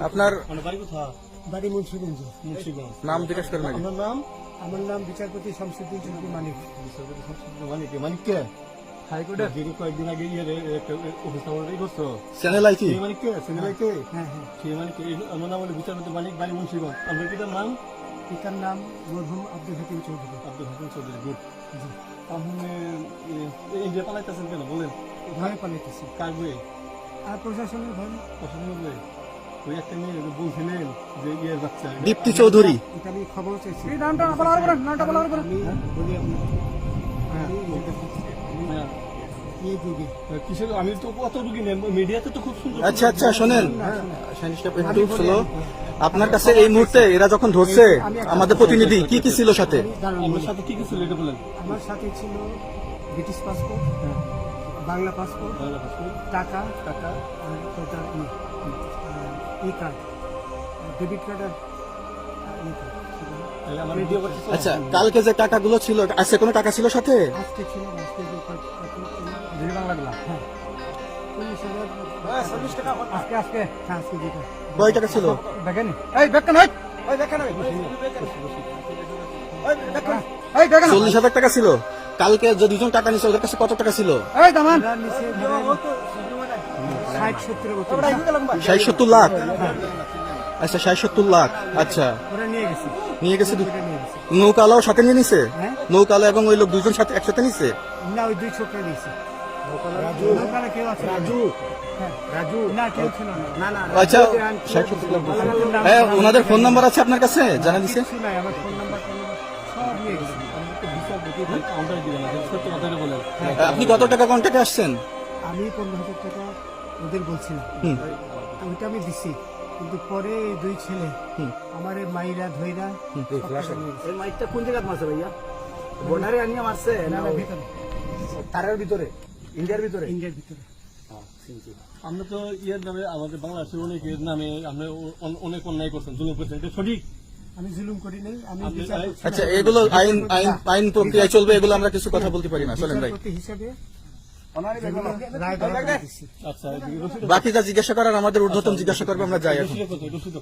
আপনার বাড়ি মুন্সিগঞ্জ। নাম জিজ্ঞেস করেন আগে। আমার নাম বিচারপতি শামসুদ্দিন চৌধুরী মানিক। মানিককে হাইকোর্টের যিনি কয়েকদিন আগে উপস্থাপনাটাই করছো চ্যানেল আইকি সেই মানিককে ছেলেকে হ্যাঁ হ্যাঁ, সেই মানিককে আমার নাম হলো বিচারপতি মানিক বাড়ি মুন্সিগঞ্জ। আপনার পিতার নাম পিতার নাম মরহুম আব্দুল হাকিম চৌধুরী। আব্দুল হাকিম চৌধুরী। গুড। জি, আপনি ইন্ডিয়া পালাইতেছেন কেন বলেন? ভয় পালাইতেছি কার বই? আর প্রশাসনের ভয়। পছন্দ বই? ওই একটা মেয়ে বলছিলেন যে ইয়ের বাচ্চা দীপ্তি চৌধুরী। এটা আমি খবর চাইছি। নামটা বলার পরে আমি বলি আপনাকে, হ্যাঁ আমি যেটা বলছি, হ্যাঁ এই যুগে কিসের আমি তো কত রুগী নেন মিডিয়াতে তো খুব সুন্দর। আচ্ছা আচ্ছা শোনেন, একটু slow। আপনার কাছে এই মুহূর্তে এরা যখন ধরছে আমাদের প্রতিনিধি কি কি ছিল সাথে? আপনার সাথে কি কি ছিল এটা বলেন? আমার সাথে ছিল ব্রিটিশ পাসপোর্ট, বাংলা পাসপোর্ট, টাকা টাকা আর তোটার ই কার্ড, ডেবিট কার্ড আর ই কার্ড ছিল। তাহলে আমার ভিডিও করতে আচ্ছা, কালকে যে টাকাগুলো ছিল, আজকে কোনো টাকা ছিল সাথে? আজকে ছিল না, আজকে যে দিদি বাংলাগুলা হ্যাঁ 19,000 আজকে আজকে হ্যাঁ, আজকে যেটা কয় টাকা ছিল? দেখেন এই দেখেন এই দেখেন এই দেখেন 40,000 টাকা ছিল। কালকে যে দুজন টাকা নিছে ওদের কাছে কত টাকা ছিল? এই দামান আমরা নিচে 60-70 মতো 60-70 লাখ। আচ্ছা 60-70 লাখ। আচ্ছা, ওরা নিয়ে গেছে। নিয়ে গেছে। ওটা নিয়ে গেছে। নৌকালাও সাথে নিয়ে নিছে? হ্যাঁ? নৌকালা এবং ওই লোক দুজন সাথে একসাথে নিছে? না, ওই দুই ছোকরা নিয়েছে। নৌকালা কেউ আছে? হ্যাঁ, না কেউ ছিল না। আচ্ছা 60-70 লাখ বলছে। হ্যাঁ, ওনাদের ফোন নাম্বার আছে আপনার কাছে? জানা দিছে? কিছু নাই, আমার ফোন নাম্বার সব নিয়ে গেছে। কাউন্টার দিবেন না সত্য কথাটা বলেন। আপনি কত টাকা কন্ট্যাক্টে আসছেন? আমি 15,000 টাকা ওদের বলছিলাম, ওইটা আমি দিছি, কিন্তু পরে এই দুই ছেলে আমার মাইরা ধইরা এই মাইকটা কোন জায়গায় মারছে ভাইয়া? বর্ডারে আনিয়ে মারছে না ভিতরে তারের ভিতরে ইন্ডিয়ার ভিতরে? ইন্ডিয়ার ভিতরে। আমরা তো ইয়ের নামে আমাদের বাংলাদেশের অনেকের নামে আপনি অনেক অন্যায় করছেন, জুলুম করছেন, এটা সঠিক? আমি জুলুম করি নাই, আমি আপনি- বিচার করছি। আচ্ছা, এগুলো আইন আইন আইন প্রক্রিয়ায় চলবে, এগুলো আমরা কিছু কথা বলতে পারি না। চলেন ভাই। বিচারপতি হিসাবে অনারে রায় দেওয়া দিচ্ছি। আচ্ছা এদিকে রসিদ বাকি যা জিজ্ঞাসা করার আমাদের ঊর্ধ্বতন জিজ্ঞাসা করবে, আমরা যাই এখন। রসিদ